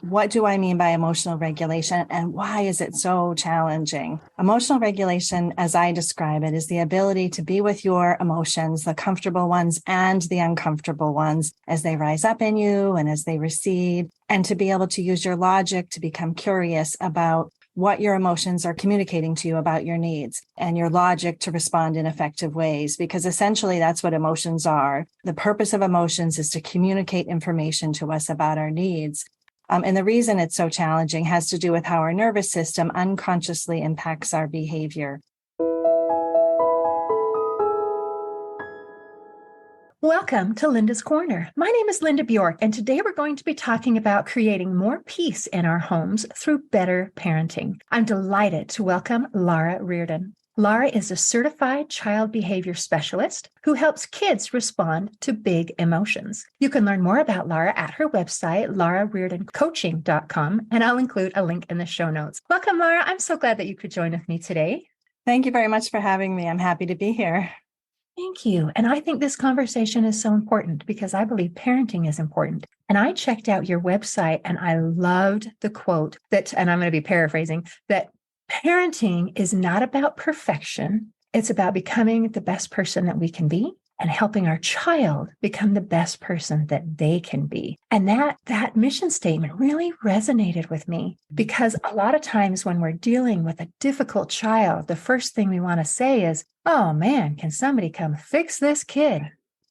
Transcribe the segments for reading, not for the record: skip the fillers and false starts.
What do I mean by emotional regulation, and why is it so challenging? Emotional regulation, as I describe it, is the ability to be with your emotions, the comfortable ones and the uncomfortable ones, as they rise up in you and as they recede, and to be able to use your logic to become curious about what your emotions are communicating to you about your needs, and your logic to respond in effective ways, because essentially that's what emotions are. The purpose of emotions is to communicate information to us about our needs. And the reason it's so challenging has to do with how our nervous system unconsciously impacts our behavior. Welcome to Linda's Corner. My name is Linda Bjork, and today we're going to be talking about creating more peace in our homes through better parenting. I'm delighted to welcome Lara Reardon. Lara is a certified child behavior specialist who helps kids respond to big emotions. You can learn more about Lara at her website, larareardoncoaching.com, and I'll include a link in the show notes. Welcome, Lara. I'm so glad that you could join with me today. Thank you very much for having me. I'm happy to be here. Thank you. And I think this conversation is so important because I believe parenting is important. And I checked out your website and I loved the quote that, and I'm going to be paraphrasing, that parenting is not about perfection. It's about becoming the best person that we can be and helping our child become the best person that they can be. And that mission statement really resonated with me because a lot of times when we're dealing with a difficult child, the first thing we want to say is, oh man, can somebody come fix this kid?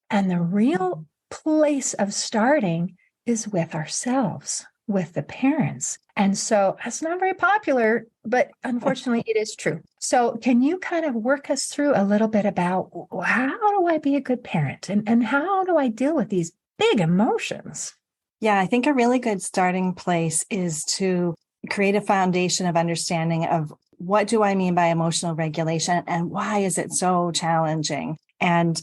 And the real place of starting is with ourselves, with the parents. And so it's not very popular, but unfortunately it is true. So can you kind of work us through a little bit about how do I be a good parent and how do I deal with these big emotions? Yeah, I think a really good starting place is to create a foundation of understanding of what do I mean by emotional regulation and why is it so challenging? And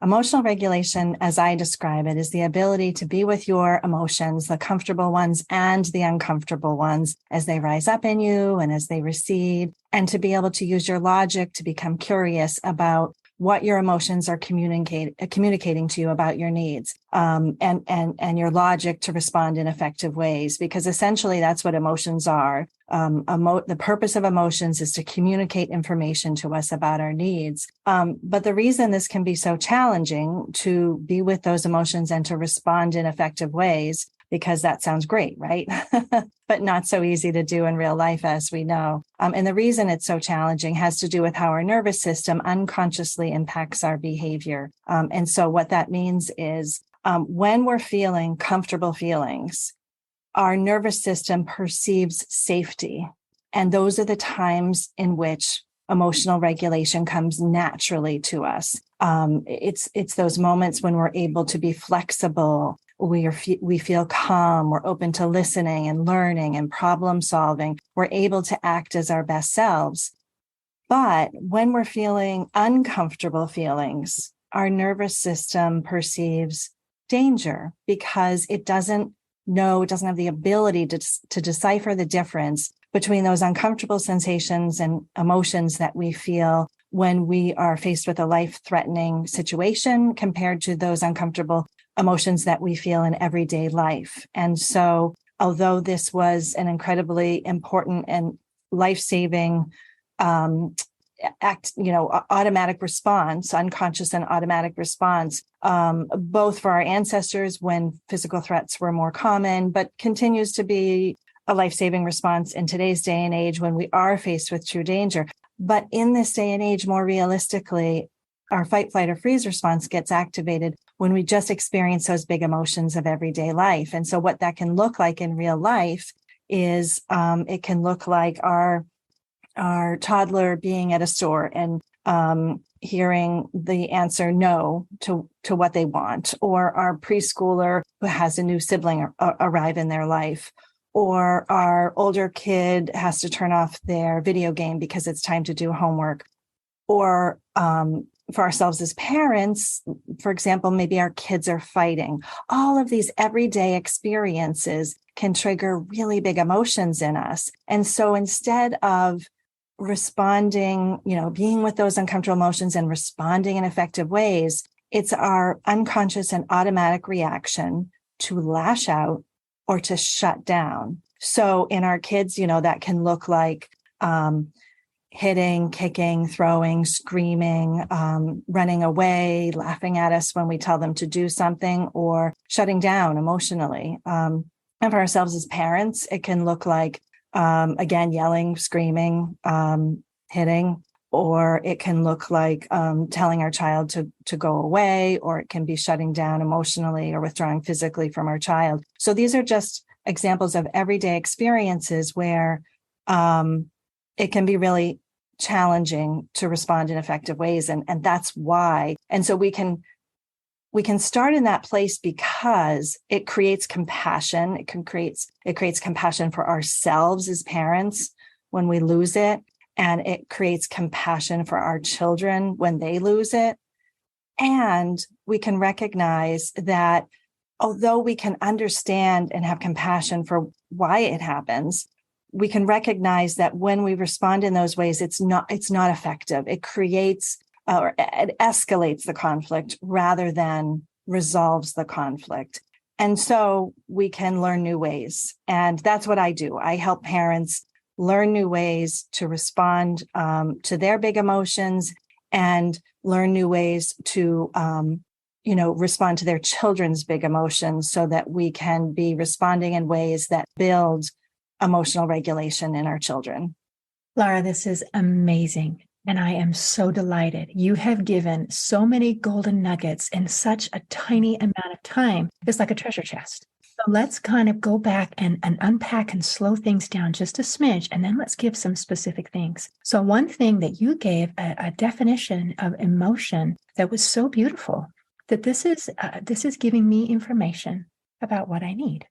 emotional regulation, as I describe it, is the ability to be with your emotions, the comfortable ones and the uncomfortable ones, as they rise up in you and as they recede, and to be able to use your logic to become curious about what your emotions are communicating to you about your needs, and your logic to respond in effective ways, because essentially that's what emotions are. The purpose of emotions is to communicate information to us about our needs. But the reason this can be so challenging to be with those emotions and to respond in effective ways, because that sounds great, right? But not so easy to do in real life, as we know. And the reason it's so challenging has to do with how our nervous system unconsciously impacts our behavior. And so what that means is when we're feeling comfortable feelings, our nervous system perceives safety. And those are the times in which emotional regulation comes naturally to us. It's those moments when we're able to be flexible. We feel calm. We're open to listening and learning and problem solving. We're able to act as our best selves. But when we're feeling uncomfortable feelings, our nervous system perceives danger because it doesn't have the ability to decipher the difference between those uncomfortable sensations and emotions that we feel when we are faced with a life-threatening situation compared to those uncomfortable emotions that we feel in everyday life. And so, although this was an incredibly important and life-saving automatic response, unconscious and automatic response, both for our ancestors when physical threats were more common, but continues to be a life-saving response in today's day and age when we are faced with true danger. But in this day and age, more realistically, our fight, flight, or freeze response gets activated when we just experience those big emotions of everyday life. And so what that can look like in real life is it can look like our toddler being at a store and hearing the answer no to what they want, or our preschooler who has a new sibling arrive in their life, or our older kid has to turn off their video game because it's time to do homework, or for ourselves as parents, for example, maybe our kids are fighting. All of these everyday experiences can trigger really big emotions in us. And so instead of responding, being with those uncomfortable emotions and responding in effective ways, it's our unconscious and automatic reaction to lash out, or to shut down. So in our kids, that can look like hitting, kicking, throwing, screaming, running away, laughing at us when we tell them to do something, or shutting down emotionally. And for ourselves as parents, it can look like, again, yelling, screaming, hitting, or it can look like telling our child to go away, or it can be shutting down emotionally or withdrawing physically from our child. So these are just examples of everyday experiences where it can be really challenging to respond in effective ways. And that's why. And so we can start in that place because it creates compassion. It creates compassion for ourselves as parents when we lose it. And it creates compassion for our children when they lose it. And we can recognize that although we can understand and have compassion for why it happens, we can recognize that when we respond in those ways, it's not effective. It creates or it escalates the conflict rather than resolves the conflict. And so we can learn new ways. And that's what I do. I help parents learn new ways to respond to their big emotions and learn new ways to, respond to their children's big emotions so that we can be responding in ways that build emotional regulation in our children. Laura, this is amazing. And I am so delighted. You have given so many golden nuggets in such a tiny amount of time. It's like a treasure chest. So let's kind of go back and unpack and slow things down just a smidge, and then let's give some specific things. So one thing that you gave a definition of emotion that was so beautiful, that this is giving me information about what I need.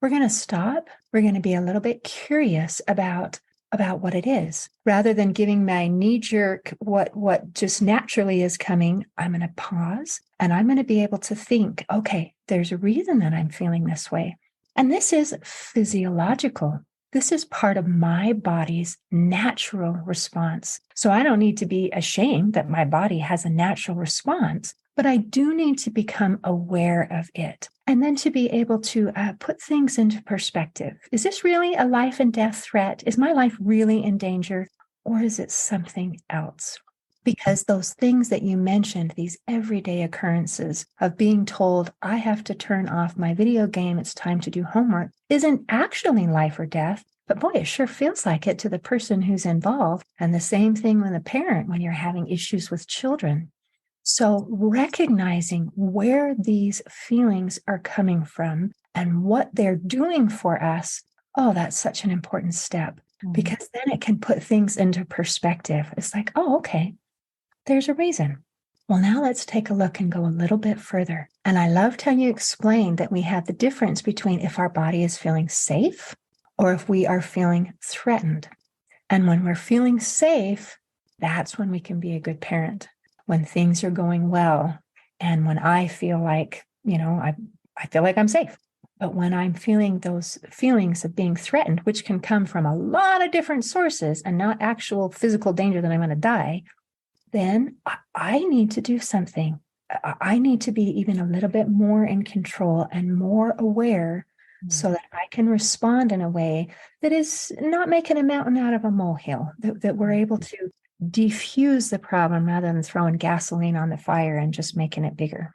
We're going to stop. We're going to be a little bit curious about what it is. Rather than giving my knee-jerk what just naturally is coming, I'm going to pause and I'm going to be able to think, okay, there's a reason that I'm feeling this way. And this is physiological. This is part of my body's natural response. So I don't need to be ashamed that my body has a natural response, but I do need to become aware of it. And then to be able to put things into perspective. Is this really a life and death threat? Is my life really in danger? Or is it something else? Because those things that you mentioned, these everyday occurrences of being told, I have to turn off my video game, it's time to do homework, isn't actually life or death. But boy, it sure feels like it to the person who's involved. And the same thing with a parent when you're having issues with children. So recognizing where these feelings are coming from and what they're doing for us, oh, that's such an important step, because then it can put things into perspective. It's like, oh, okay, there's a reason. Well, now let's take a look and go a little bit further. And I loved how you explained that we have the difference between if our body is feeling safe or if we are feeling threatened. And when we're feeling safe, that's when we can be a good parent. When things are going well, and when I feel like, I feel like I'm safe. But when I'm feeling those feelings of being threatened, which can come from a lot of different sources and not actual physical danger that I'm going to die, then I need to do something. I need to be even a little bit more in control and more aware so that I can respond in a way that is not making a mountain out of a molehill, that we're able to diffuse the problem rather than throwing gasoline on the fire and just making it bigger.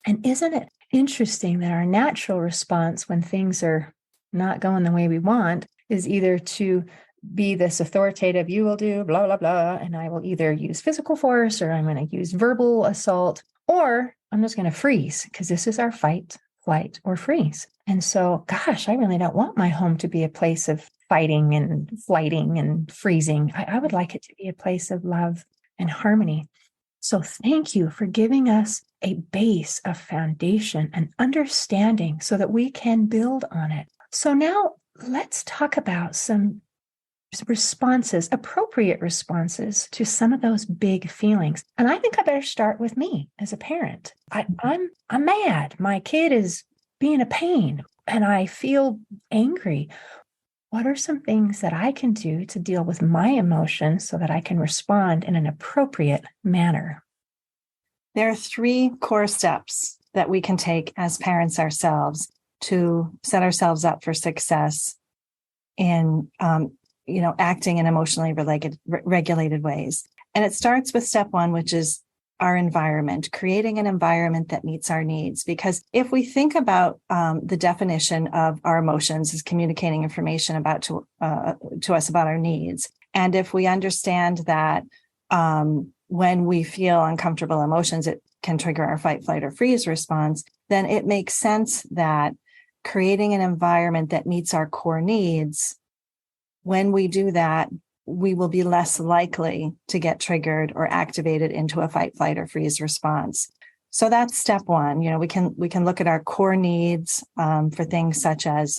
And isn't it interesting that our natural response when things are not going the way we want is either to be this authoritative, you will do blah, blah, blah, and I will either use physical force or I'm going to use verbal assault, or I'm just going to freeze because this is our fight, flight, or freeze. And so, gosh, I really don't want my home to be a place of fighting and flighting and freezing. I would like it to be a place of love and harmony. So thank you for giving us a base of foundation and understanding so that we can build on it. So now let's talk about some responses, appropriate responses to some of those big feelings. And I think I better start with me as a parent. I'm mad. My kid is being a pain and I feel angry. What are some things that I can do to deal with my emotions so that I can respond in an appropriate manner? There are 3 core steps that we can take as parents ourselves to set ourselves up for success in, acting in emotionally regulated ways. And it starts with step one, which is our environment, creating an environment that meets our needs. Because if we think about the definition of our emotions as communicating information to us about our needs, and if we understand that when we feel uncomfortable emotions, it can trigger our fight, flight, or freeze response, then it makes sense that creating an environment that meets our core needs, when we do that, we will be less likely to get triggered or activated into a fight, flight, or freeze response. So that's step one. We can look at our core needs for things such as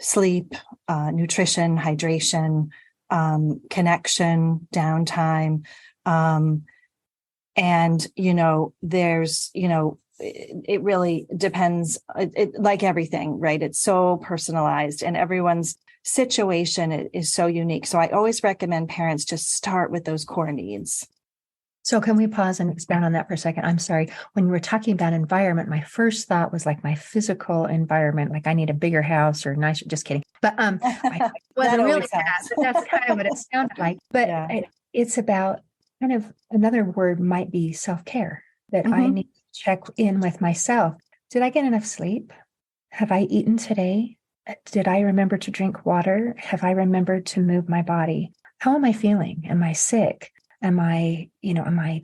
sleep, nutrition, hydration, connection, downtime. And, there's, it really depends. Like everything, right? It's so personalized, and everyone's situation is so unique. So I always recommend parents just start with those core needs. So can we pause and expand on that for a second? I'm sorry. When you were talking about environment, my first thought was like my physical environment, like I need a bigger house or nicer, just kidding. But I wasn't really that, but that's kind of what it sounded like. But yeah. It's about kind of, another word might be self-care, that I need to check in with myself. Did I get enough sleep? Have I eaten today? Did I remember to drink water? Have I remembered to move my body? How am I feeling? Am I sick? Am I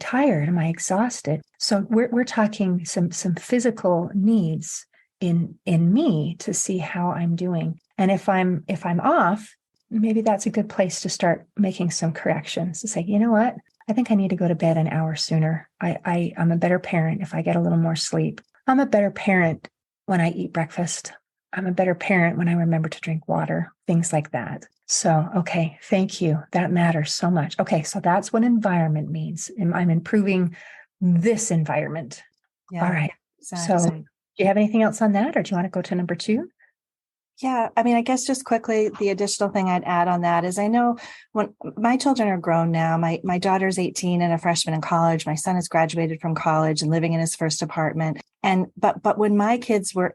tired? Am I exhausted? So we're talking some physical needs in me to see how I'm doing. And if I'm off, maybe that's a good place to start making some corrections, to say, you know what? I think I need to go to bed an hour sooner. I'm a better parent if I get a little more sleep. I'm a better parent when I eat breakfast. I'm a better parent when I remember to drink water, things like that. So, okay, thank you. That matters so much. Okay, so that's what environment means. I'm improving this environment. Yeah, all right. Exactly. So do you have anything else on that, or do you want to go to number 2? Yeah, I mean, I guess just quickly, the additional thing I'd add on that is, I know when my children are grown now, my daughter's 18 and a freshman in college. My son has graduated from college and living in his first apartment. But when my kids were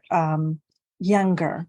younger,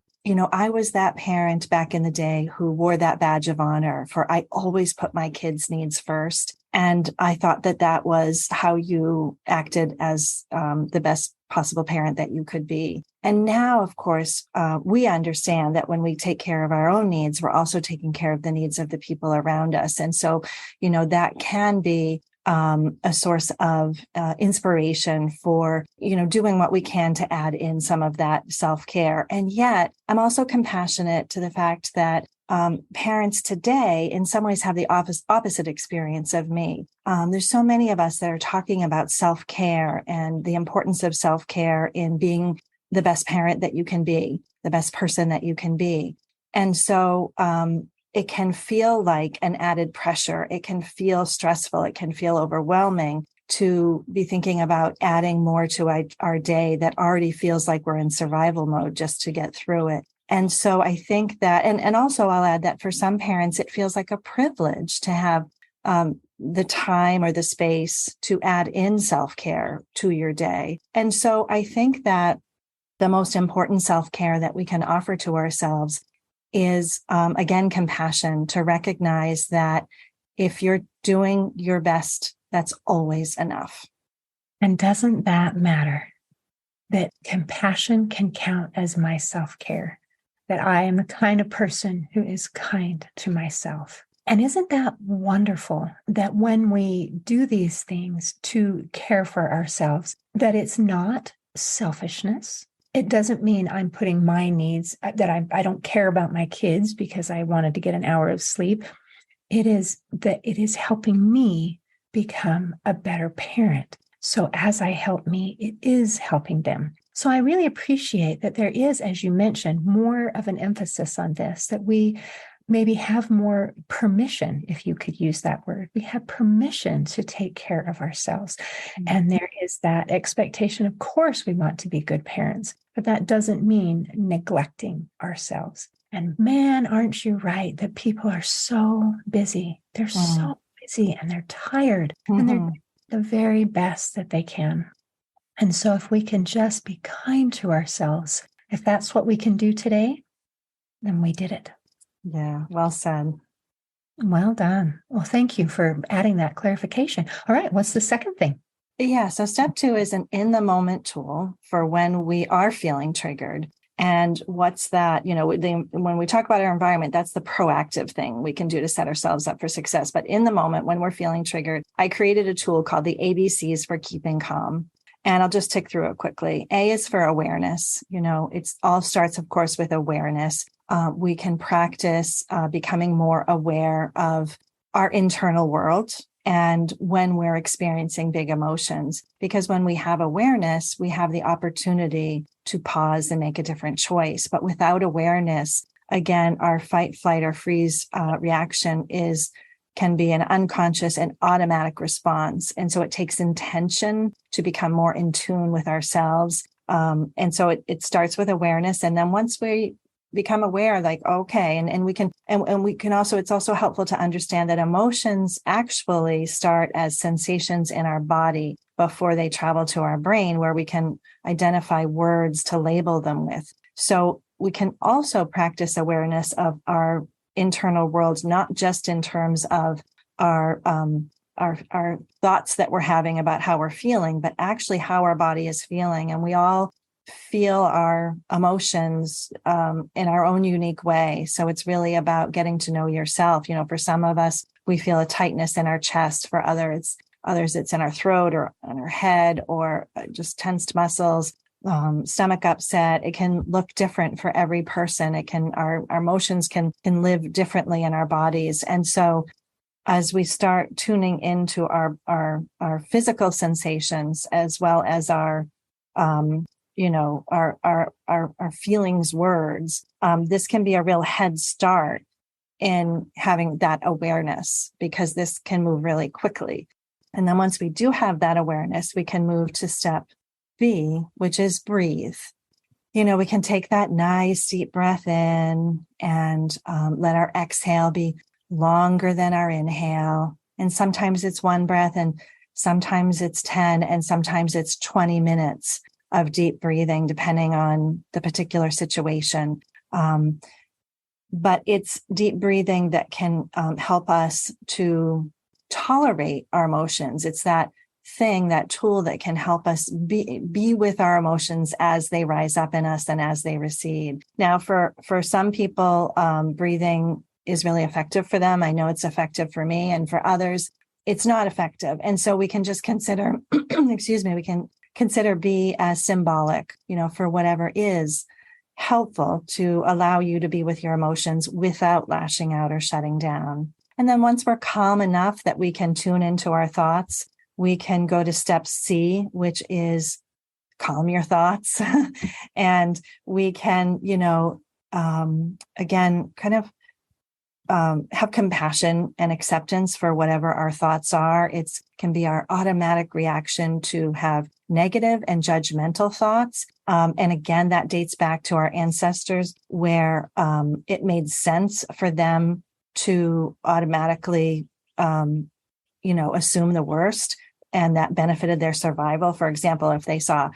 I was that parent back in the day who wore that badge of honor for, I always put my kids' needs first. And I thought that was how you acted as the best possible parent that you could be. And now, of course, we understand that when we take care of our own needs, we're also taking care of the needs of the people around us. And so, that can be a source of inspiration for, doing what we can to add in some of that self-care. And yet I'm also compassionate to the fact that parents today in some ways have the opposite experience of me. There's so many of us that are talking about self-care and the importance of self-care in being the best parent that you can be, the best person that you can be. And so it can feel like an added pressure. It can feel stressful. It can feel overwhelming to be thinking about adding more to our day that already feels like we're in survival mode just to get through it. And so I think that, and also I'll add that for some parents, it feels like a privilege to have the time or the space to add in self-care to your day. And so I think that the most important self-care that we can offer to ourselves is, again, compassion, to recognize that if you're doing your best, that's always enough. And doesn't that matter? That compassion can count as my self-care, that I am the kind of person who is kind to myself. And isn't that wonderful that when we do these things to care for ourselves, that it's not selfishness? It doesn't mean I'm putting my needs, that I don't care about my kids because I wanted to get an hour of sleep. It is that it is helping me become a better parent. So as I help me, it is helping them. So I really appreciate that there is, as you mentioned, more of an emphasis on this, that we maybe have more permission, if you could use that word. We have permission to take care of ourselves. Mm-hmm. And there is that expectation. Of course, we want to be good parents, but that doesn't mean neglecting ourselves. And man, aren't you right that people are so busy. They're so busy and they're tired and they're doing the very best that they can. And so if we can just be kind to ourselves If that's what we can do today, then we did it. Yeah, well said. Well done. Well, thank you for adding that clarification. All right. What's the second thing? Yeah. So step 2 is an in the moment tool for when we are feeling triggered. And what's that? When we talk about our environment, that's the proactive thing we can do to set ourselves up for success. But in the moment, when we're feeling triggered, I created a tool called the ABCs for keeping calm. And I'll just tick through it quickly. A is for awareness. It's all starts, of course, with awareness. We can practice becoming more aware of our internal world and when we're experiencing big emotions, because when we have awareness, we have the opportunity to pause and make a different choice. But without awareness, again, our fight, flight, or freeze reaction can be an unconscious and automatic response. And so it takes intention to become more in tune with ourselves. And so it starts with awareness. And then once we become aware, like, okay, and we can also, it's also helpful to understand that emotions actually start as sensations in our body before they travel to our brain, where we can identify words to label them with. So we can also practice awareness of our internal worlds, not just in terms of our thoughts that we're having about how we're feeling, but actually how our body is feeling. And we all feel our emotions in our own unique way. So it's really about getting to know yourself. For some of us, we feel a tightness in our chest. For others, it's in our throat or on our head, or just tensed muscles, stomach upset. It can look different for every person. Our emotions can live differently in our bodies. And so as we start tuning into our physical sensations, as well as our feelings, words, this can be a real head start in having that awareness, because this can move really quickly. And then once we do have that awareness, we can move to step B, which is breathe. We can take that nice deep breath in and let our exhale be longer than our inhale. And sometimes it's one breath, and sometimes it's 10, and sometimes it's 20 minutes of deep breathing, depending on the particular situation. But it's deep breathing that can help us to tolerate our emotions. It's that tool that can help us be with our emotions as they rise up in us and as they recede. Now, for some people, breathing is really effective for them. I know it's effective for me, and for others, it's not effective. And so we can just consider, we can consider B as symbolic, for whatever is helpful to allow you to be with your emotions without lashing out or shutting down. And then once we're calm enough that we can tune into our thoughts, we can go to step C, which is calm your thoughts. And we can, again, kind of have compassion and acceptance for whatever our thoughts are. It can be our automatic reaction to have negative and judgmental thoughts. And again, that dates back to our ancestors, where it made sense for them to automatically, assume the worst, and that benefited their survival. For example, if they saw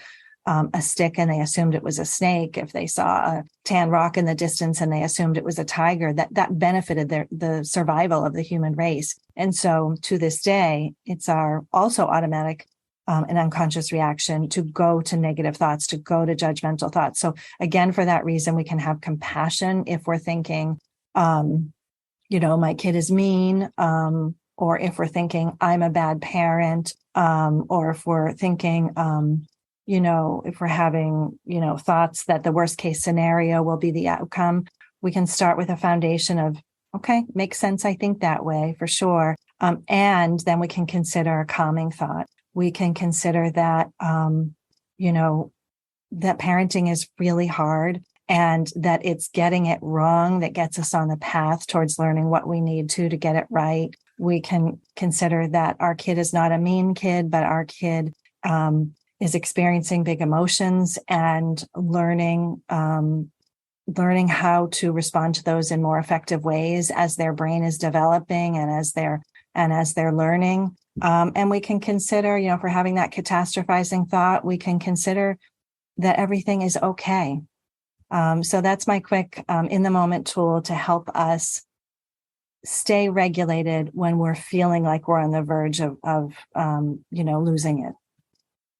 a stick and they assumed it was a snake, if they saw a tan rock in the distance and they assumed it was a tiger, that benefited the survival of the human race. And so to this day, it's our also automatic and unconscious reaction to go to negative thoughts, to go to judgmental thoughts. So again, for that reason, we can have compassion if we're thinking, my kid is mean, or if we're thinking I'm a bad parent, or if we're thinking, if we're having, thoughts that the worst case scenario will be the outcome, we can start with a foundation of, okay, makes sense. I think that way for sure. And then we can consider a calming thought. We can consider that, that parenting is really hard, and that it's getting it wrong that gets us on the path towards learning what we need to get it right. We can consider that our kid is not a mean kid, but our kid is experiencing big emotions and learning how to respond to those in more effective ways as their brain is developing and as they're learning. And we can consider, if we're having that catastrophizing thought, we can consider that everything is okay. So that's my quick in the moment tool to help us stay regulated when we're feeling like we're on the verge of losing it.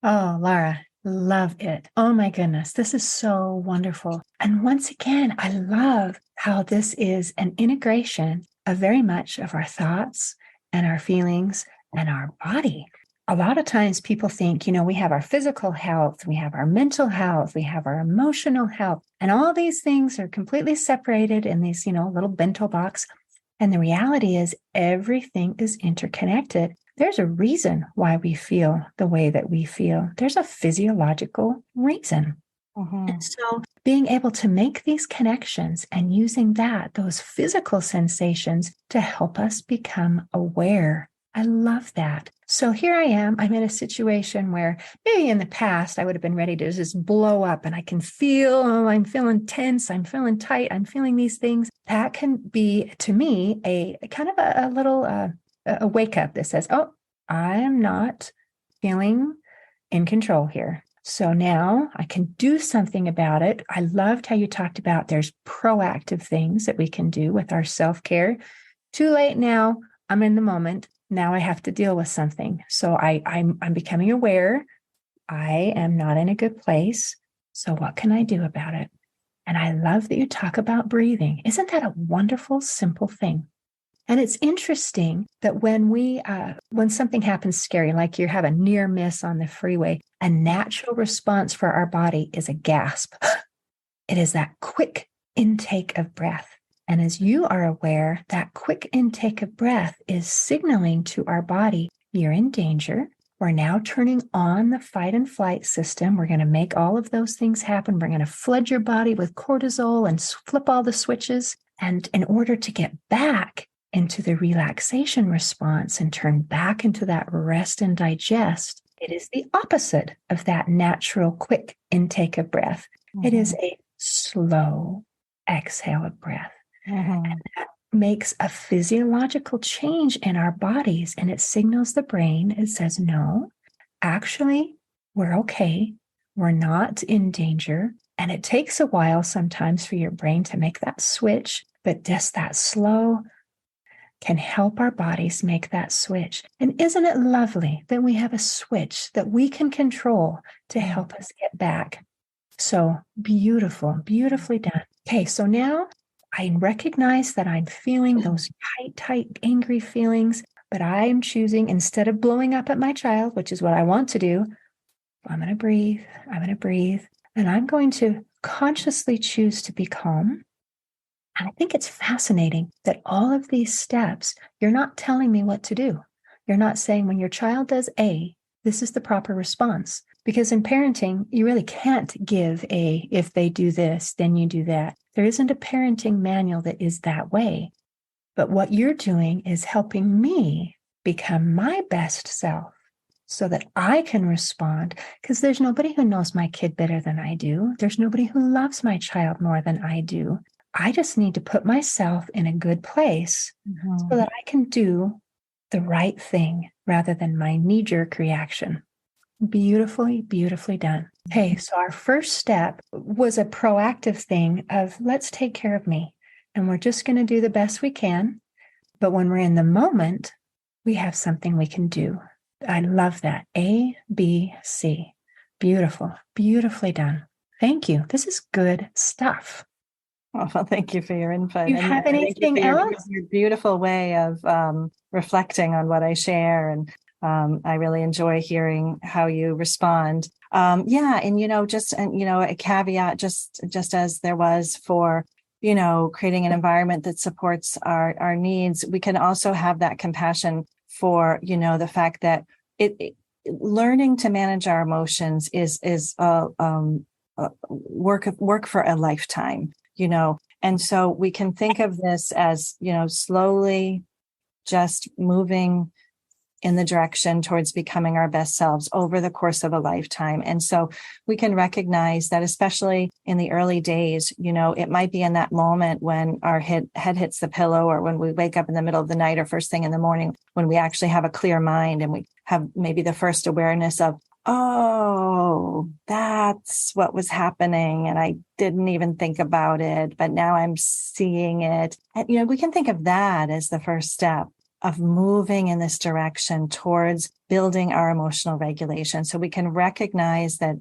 Oh, Laura, love it. Oh my goodness. This is so wonderful. And once again, I love how this is an integration of very much of our thoughts and our feelings and our body. A lot of times people think, we have our physical health, we have our mental health, we have our emotional health, and all these things are completely separated in these, little bento box. And the reality is everything is interconnected. There's a reason why we feel the way that we feel. There's a physiological reason. Mm-hmm. And so being able to make these connections and using those physical sensations to help us become aware. I love that. So here I am. I'm in a situation where maybe in the past I would have been ready to just blow up, and I can feel, I'm feeling tense, I'm feeling tight, I'm feeling these things. That can be, to me, a kind of a little a wake up that says, oh, I am not feeling in control here. So now I can do something about it. I loved how you talked about there's proactive things that we can do with our self-care. Too late now. I'm in the moment. Now I have to deal with something. So I'm becoming aware. I am not in a good place. So what can I do about it? And I love that you talk about breathing. Isn't that a wonderful, simple thing? And it's interesting that when something happens scary, like you have a near miss on the freeway, a natural response for our body is a gasp. It is that quick intake of breath. And as you are aware, that quick intake of breath is signaling to our body, you're in danger. We're now turning on the fight and flight system. We're going to make all of those things happen. We're going to flood your body with cortisol and flip all the switches. And in order to get back into the relaxation response and turn back into that rest and digest, it is the opposite of that natural quick intake of breath. Mm-hmm. It is a slow exhale of breath. Mm-hmm. And that makes a physiological change in our bodies, and it signals the brain. It says, no, actually, we're okay. We're not in danger. And it takes a while sometimes for your brain to make that switch, but just that slow can help our bodies make that switch. And isn't it lovely that we have a switch that we can control to help us get back? So beautiful, beautifully done. Okay, so now I recognize that I'm feeling those tight, angry feelings, but I'm choosing, instead of blowing up at my child, which is what I want to do, I'm going to breathe, and I'm going to consciously choose to be calm. And I think it's fascinating that all of these steps, you're not telling me what to do. You're not saying when your child does A, this is the proper response. Because in parenting, you really can't give if they do this, then you do that. There isn't a parenting manual that is that way. But what you're doing is helping me become my best self so that I can respond, because there's nobody who knows my kid better than I do. There's nobody who loves my child more than I do. I just need to put myself in a good place so that I can do the right thing rather than my knee-jerk reaction. Beautifully, beautifully done. Okay, so our first step was a proactive thing of let's take care of me. And we're just going to do the best we can. But when we're in the moment, we have something we can do. I love that. A, B, C. Beautiful, beautifully done. Thank you. This is good stuff. Well, thank you for your input. Do you have anything else? Your beautiful way of reflecting on what I share. And I really enjoy hearing how you respond. And, a caveat, just as there was for, creating an environment that supports our needs, we can also have that compassion for, the fact that learning to manage our emotions is work for a lifetime, and so we can think of this as, slowly just moving in the direction towards becoming our best selves over the course of a lifetime. And so we can recognize that, especially in the early days, it might be in that moment when our head hits the pillow, or when we wake up in the middle of the night or first thing in the morning, when we actually have a clear mind and we have maybe the first awareness of, oh, that's what was happening. And I didn't even think about it, but now I'm seeing it. And, we can think of that as the first step of moving in this direction towards building our emotional regulation. So we can recognize that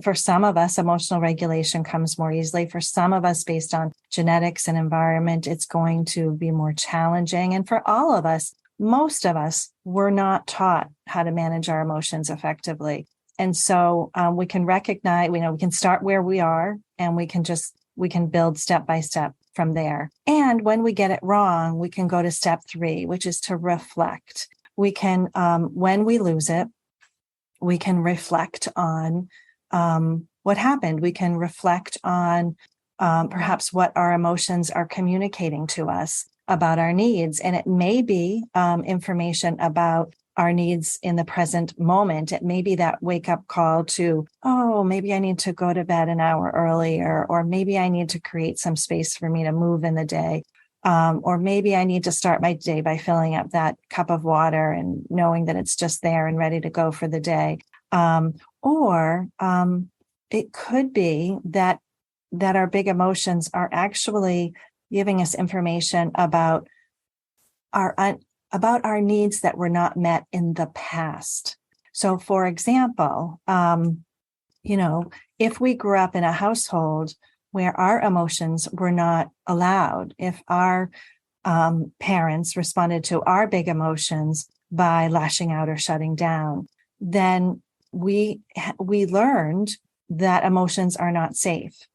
for some of us, emotional regulation comes more easily. For some of us, based on genetics and environment, it's going to be more challenging. And for all of us, most of us were not taught how to manage our emotions effectively. And so we can recognize, we can start where we are, and we can build step by step from there. And when we get it wrong, we can go to step 3, which is to reflect. We can, when we lose it, we can reflect on what happened. We can reflect on perhaps what our emotions are communicating to us about our needs. And it may be information about our needs in the present moment. It may be that wake up call to, oh, maybe I need to go to bed an hour earlier, or maybe I need to create some space for me to move in the day. Or maybe I need to start my day by filling up that cup of water and knowing that it's just there and ready to go for the day. Or it could be that our big emotions are actually giving us information about our needs that were not met in the past. So, for example, if we grew up in a household where our emotions were not allowed, if our parents responded to our big emotions by lashing out or shutting down, then we learned that emotions are not safe.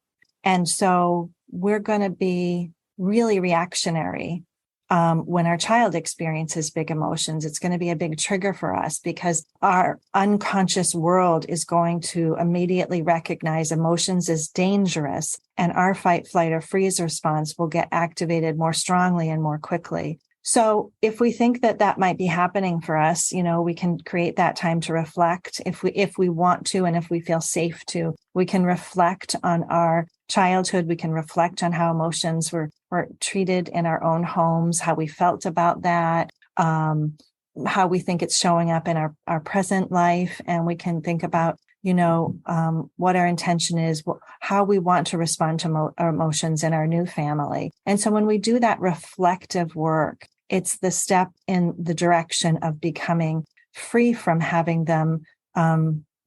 And so we're going to be really reactionary when our child experiences big emotions. It's going to be a big trigger for us because our unconscious world is going to immediately recognize emotions as dangerous, and our fight, flight, or freeze response will get activated more strongly and more quickly. So if we think that might be happening for us, we can create that time to reflect if we want to, and if we feel safe to. We can reflect on our childhood. We can reflect on how emotions were treated in our own homes, how we felt about that, how we think it's showing up in our present life. And we can think about, what our intention is, how we want to respond to our emotions in our new family. And so when we do that reflective work, it's the step in the direction of becoming free from having them,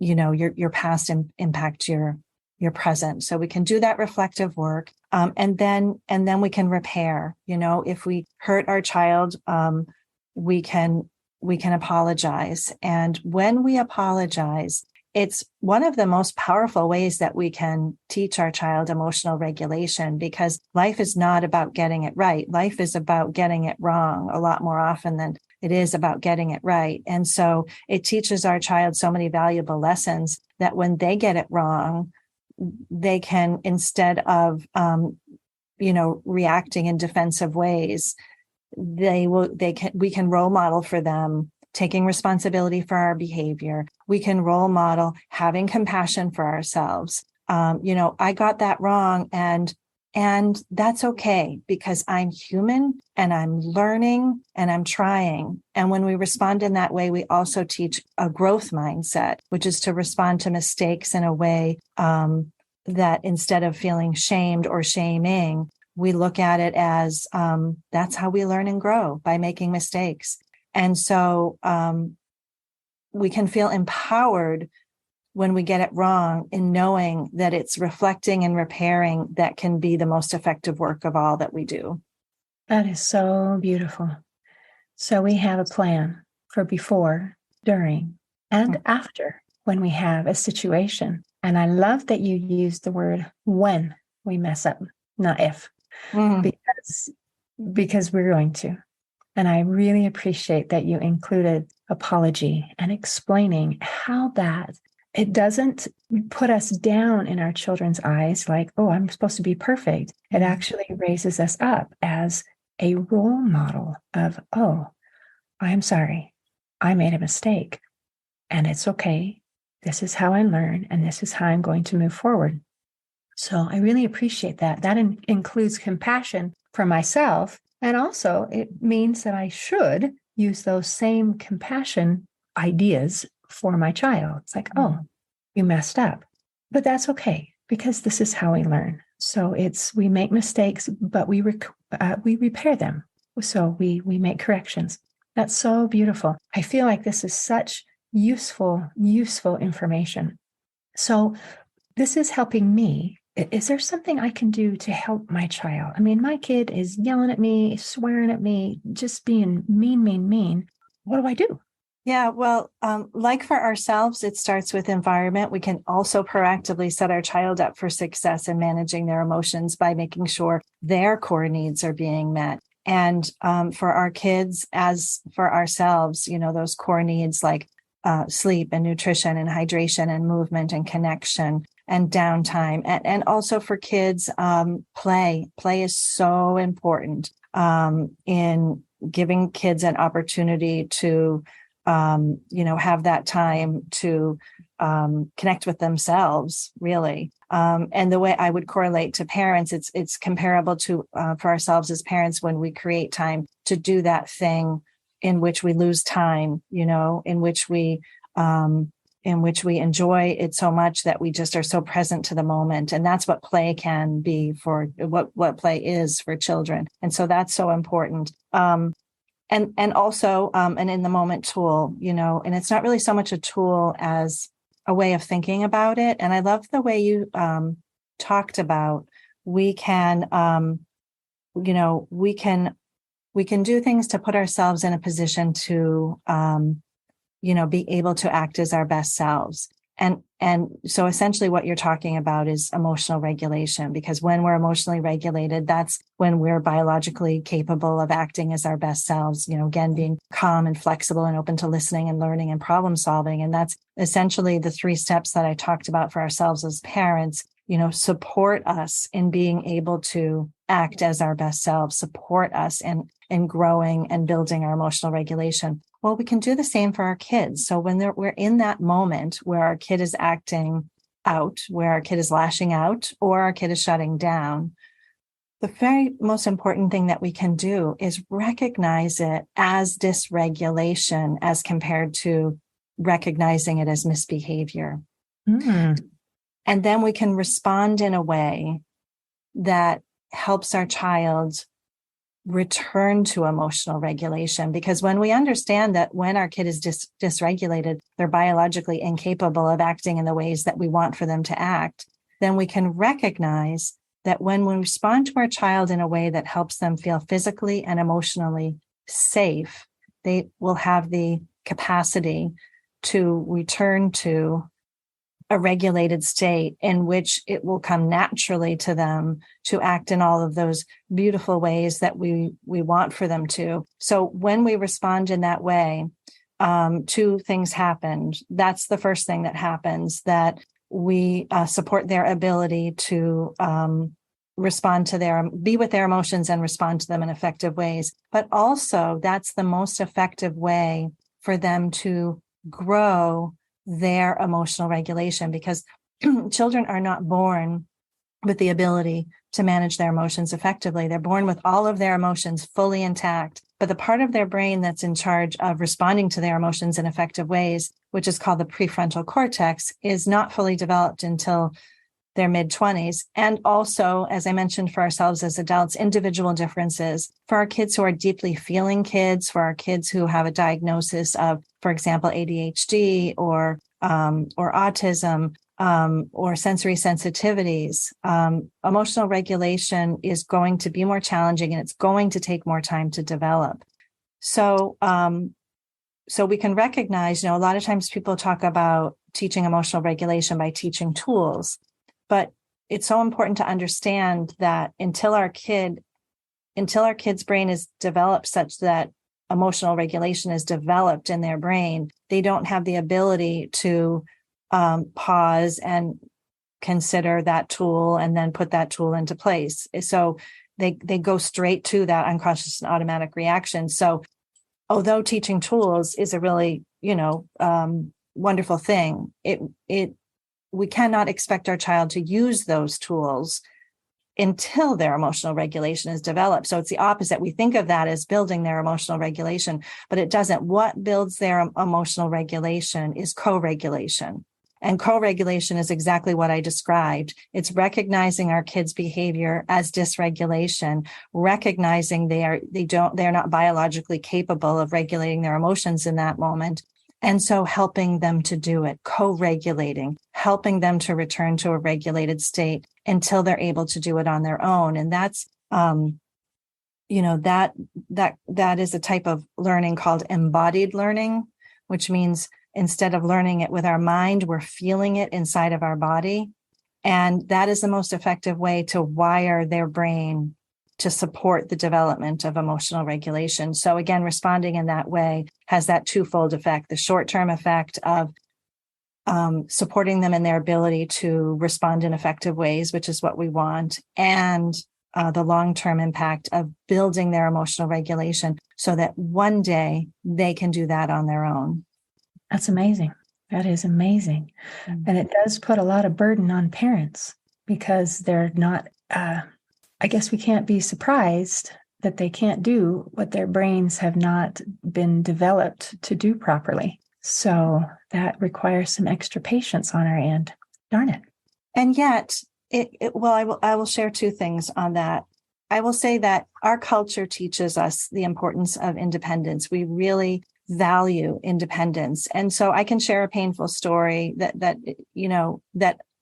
your past impact your present. So we can do that reflective work. And then we can repair. If we hurt our child, we can apologize. And when we apologize, it's one of the most powerful ways that we can teach our child emotional regulation, because life is not about getting it right. Life is about getting it wrong a lot more often than it is about getting it right. And so it teaches our child so many valuable lessons that when they get it wrong, they can, instead of, reacting in defensive ways, we can role model for them taking responsibility for our behavior. We can role model having compassion for ourselves. I got that wrong, and that's okay, because I'm human and I'm learning and I'm trying. And when we respond in that way, we also teach a growth mindset, which is to respond to mistakes in a way that, instead of feeling shamed or shaming, we look at it as that's how we learn and grow, by making mistakes. And so we can feel empowered when we get it wrong, in knowing that it's reflecting and repairing that can be the most effective work of all that we do. That is so beautiful. So we have a plan for before, during, and after when we have a situation. And I love that you used the word when we mess up, not if, because we're going to. And I really appreciate that you included apology and explaining how that it doesn't put us down in our children's eyes like, oh, I'm supposed to be perfect. It actually raises us up as a role model of, oh, I'm sorry, I made a mistake, and it's okay. This is how I learn, and this is how I'm going to move forward. So I really appreciate that. That includes compassion for myself. And also it means that I should use those same compassion ideas for my child. It's like, oh, you messed up, but that's okay because this is how we learn. So we make mistakes, but we repair them. So we make corrections. That's so beautiful. I feel like this is such useful information. So this is helping me. Is there something I can do to help my child? I mean, my kid is yelling at me, swearing at me, just being mean. What do I do? Yeah, well, like for ourselves, it starts with environment. We can also proactively set our child up for success in managing their emotions by making sure their core needs are being met. And for our kids, as for ourselves, those core needs like sleep and nutrition and hydration and movement and connection and downtime. And also for kids, play. Play is so important in giving kids an opportunity to have that time to connect with themselves, really. And the way I would correlate to parents, it's comparable to for ourselves as parents when we create time to do that thing in which we lose time, in which we enjoy it so much that we just are so present to the moment. And that's what play can be for what play is for children. And so that's so important. And also an in the moment tool, and it's not really so much a tool as a way of thinking about it. And I love the way you talked about we can do things to put ourselves in a position to be able to act as our best selves. And so essentially what you're talking about is emotional regulation, because when we're emotionally regulated, that's when we're biologically capable of acting as our best selves, again, being calm and flexible and open to listening and learning and problem solving. And that's essentially the 3 steps that I talked about for ourselves as parents, support us in being able to act as our best selves, support us in growing and building our emotional regulation. Well, we can do the same for our kids. So when we're in that moment where our kid is acting out, where our kid is lashing out, or our kid is shutting down, the very most important thing that we can do is recognize it as dysregulation as compared to recognizing it as misbehavior. Mm. And then we can respond in a way that helps our child return to emotional regulation. Because when we understand that when our kid is dysregulated, they're biologically incapable of acting in the ways that we want for them to act, then we can recognize that when we respond to our child in a way that helps them feel physically and emotionally safe, they will have the capacity to return to a regulated state in which it will come naturally to them to act in all of those beautiful ways that we want for them to. So when we respond in that way, 2 things happened. That's the first thing that happens, that we support their ability to respond to be with their emotions and respond to them in effective ways. But also that's the most effective way for them to grow their emotional regulation, because children are not born with the ability to manage their emotions effectively. They're born with all of their emotions fully intact, but the part of their brain that's in charge of responding to their emotions in effective ways, which is called the prefrontal cortex, is not fully developed until their mid-20s. And also, as I mentioned, for ourselves as adults, individual differences. For our kids who are deeply feeling kids, for our kids who have a diagnosis of, for example, ADHD or autism or sensory sensitivities, emotional regulation is going to be more challenging and it's going to take more time to develop. So we can recognize, a lot of times people talk about teaching emotional regulation by teaching tools. But it's so important to understand that until our kid's brain is developed such that emotional regulation is developed in their brain, they don't have the ability to pause and consider that tool and then put that tool into place. So they go straight to that unconscious and automatic reaction. So although teaching tools is a really, wonderful thing, we cannot expect our child to use those tools until their emotional regulation is developed. So it's the opposite. We think of that as building their emotional regulation, but it doesn't. What builds their emotional regulation is co-regulation. And co-regulation is exactly what I described. It's recognizing our kids' behavior as dysregulation, recognizing they're not biologically capable of regulating their emotions in that moment. And so helping them to do it, co-regulating, helping them to return to a regulated state until they're able to do it on their own. And that's, that is a type of learning called embodied learning, which means instead of learning it with our mind, we're feeling it inside of our body. And that is the most effective way to wire their brain to support the development of emotional regulation. So again, responding in that way has that twofold effect: the short-term effect of supporting them in their ability to respond in effective ways, which is what we want, and the long-term impact of building their emotional regulation so that one day they can do that on their own. That's amazing. That is amazing. Mm-hmm. And it does put a lot of burden on parents because they're not, I guess we can't be surprised that they can't do what their brains have not been developed to do properly. So that requires some extra patience on our end. Darn it. And yet, I will share two things on that. I will say that our culture teaches us the importance of independence. We really value independence. And so I can share a painful story that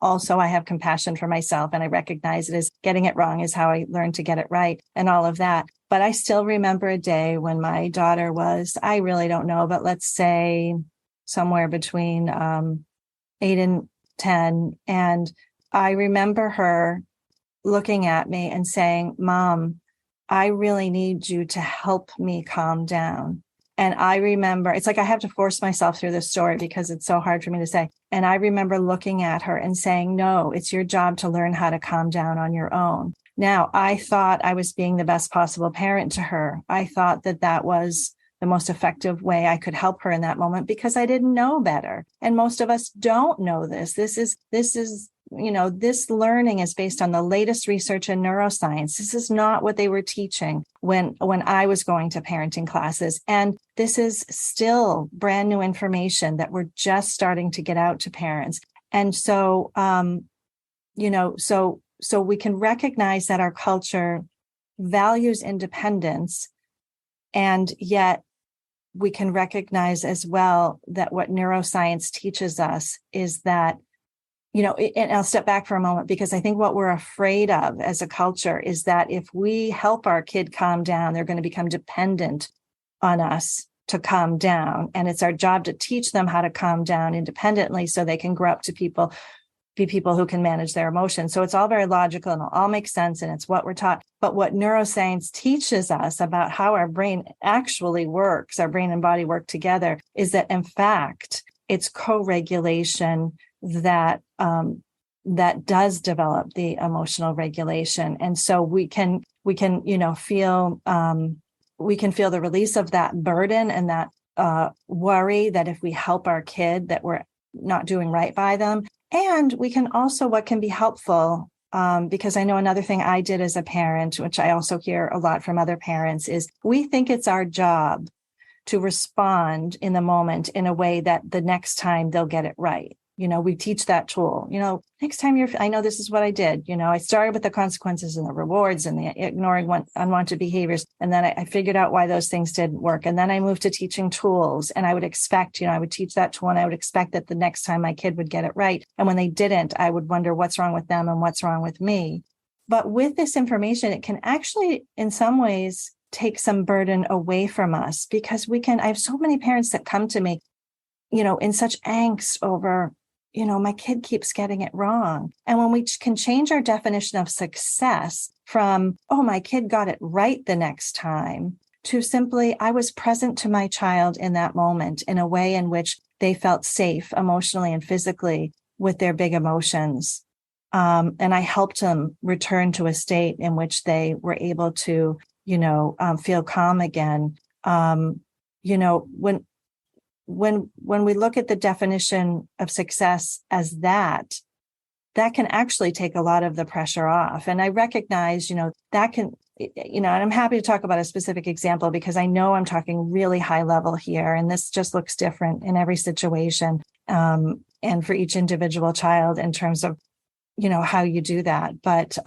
also I have compassion for myself, and I recognize it as getting it wrong is how I learned to get it right and all of that. But I still remember a day when my daughter was, I really don't know, but let's say somewhere between 8 and 10. And I remember her looking at me and saying, "Mom, I really need you to help me calm down." And I remember, it's like I have to force myself through this story because it's so hard for me to say. And I remember looking at her and saying, "No, it's your job to learn how to calm down on your own." Now, I thought I was being the best possible parent to her. I thought that was the most effective way I could help her in that moment because I didn't know better. And most of us don't know this. This learning is based on the latest research in neuroscience. This is not what they were teaching when I was going to parenting classes. And this is still brand new information that we're just starting to get out to parents. And so, so we can recognize that our culture values independence, and yet we can recognize as well that what neuroscience teaches us is that, and I'll step back for a moment because I think what we're afraid of as a culture is that if we help our kid calm down, they're going to become dependent on us to calm down. And it's our job to teach them how to calm down independently so they can grow up to be people who can manage their emotions. So it's all very logical and it all makes sense. And it's what we're taught. But what neuroscience teaches us about how our brain actually works, our brain and body work together, is that in fact, it's co-regulation that does develop the emotional regulation. And so we can feel the release of that burden and that worry that if we help our kid that we're not doing right by them. And we can also, what can be helpful, because I know another thing I did as a parent, which I also hear a lot from other parents, is we think it's our job to respond in the moment in a way that the next time they'll get it right. We teach that tool, next time I know this is what I did. I started with the consequences and the rewards and the ignoring unwanted behaviors. And then I figured out why those things didn't work. And then I moved to teaching tools, and I would expect, I would teach that tool and I would expect that the next time my kid would get it right. And when they didn't, I would wonder what's wrong with them and what's wrong with me. But with this information, it can actually, in some ways, take some burden away from us because I have so many parents that come to me, in such angst over, my kid keeps getting it wrong. And when we can change our definition of success from, oh, my kid got it right the next time, to simply, I was present to my child in that moment in a way in which they felt safe emotionally and physically with their big emotions. And I helped them return to a state in which they were able to, feel calm again. When we look at the definition of success as that, that can actually take a lot of the pressure off. And I recognize, that can, and I'm happy to talk about a specific example because I know I'm talking really high level here, and this just looks different in every situation, and for each individual child in terms of, how you do that. But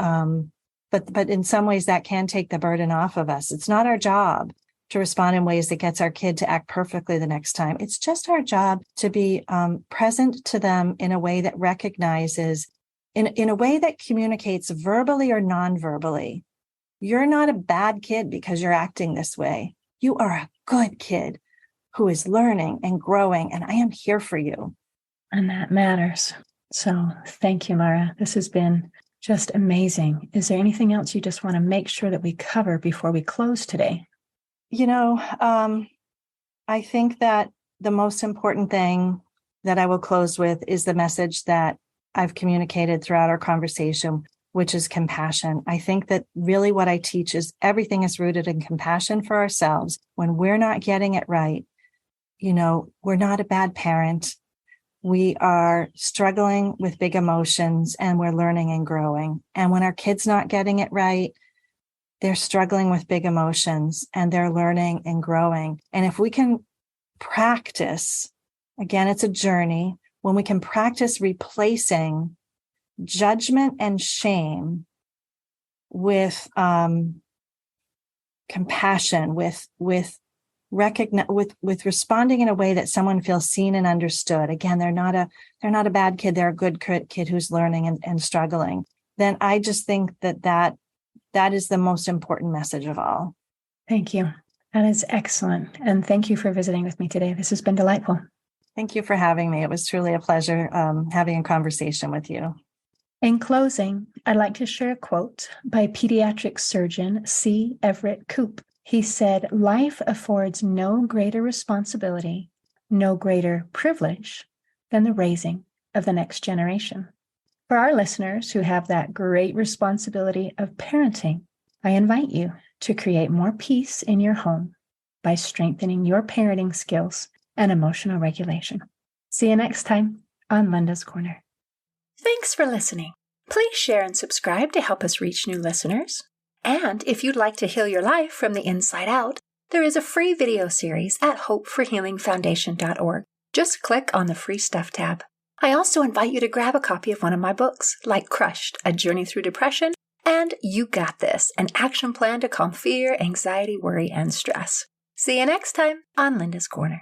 in some ways that can take the burden off of us. It's not our job to respond in ways that gets our kid to act perfectly the next time. It's just our job to be present to them in a way that recognizes, in a way that communicates verbally or non-verbally. You're not a bad kid because you're acting this way. You are a good kid who is learning and growing, and I am here for you. And that matters. So thank you, Laura. This has been just amazing. Is there anything else you just want to make sure that we cover before we close today? I think that the most important thing that I will close with is the message that I've communicated throughout our conversation, which is compassion. I think that really what I teach is everything is rooted in compassion for ourselves. When we're not getting it right, we're not a bad parent. We are struggling with big emotions and we're learning and growing. And when our kid's not getting it right, they're struggling with big emotions and they're learning and growing. And if we can practice, again, it's a journey, when we can practice replacing judgment and shame with compassion, with responding in a way that someone feels seen and understood. Again, they're not a bad kid. They're a good kid who's learning and struggling. Then I just think that is the most important message of all. Thank you. That is excellent. And thank you for visiting with me today. This has been delightful. Thank you for having me. It was truly a pleasure having a conversation with you. In closing, I'd like to share a quote by pediatric surgeon C. Everett Koop. He said, "Life affords no greater responsibility, no greater privilege than the raising of the next generation." For our listeners who have that great responsibility of parenting, I invite you to create more peace in your home by strengthening your parenting skills and emotional regulation. See you next time on Linda's Corner. Thanks for listening. Please share and subscribe to help us reach new listeners. And if you'd like to heal your life from the inside out, there is a free video series at hopeforhealingfoundation.org. Just click on the free stuff tab. I also invite you to grab a copy of one of my books, like Crushed, A Journey Through Depression, and You Got This, an action plan to calm fear, anxiety, worry, and stress. See you next time on Linda's Corner.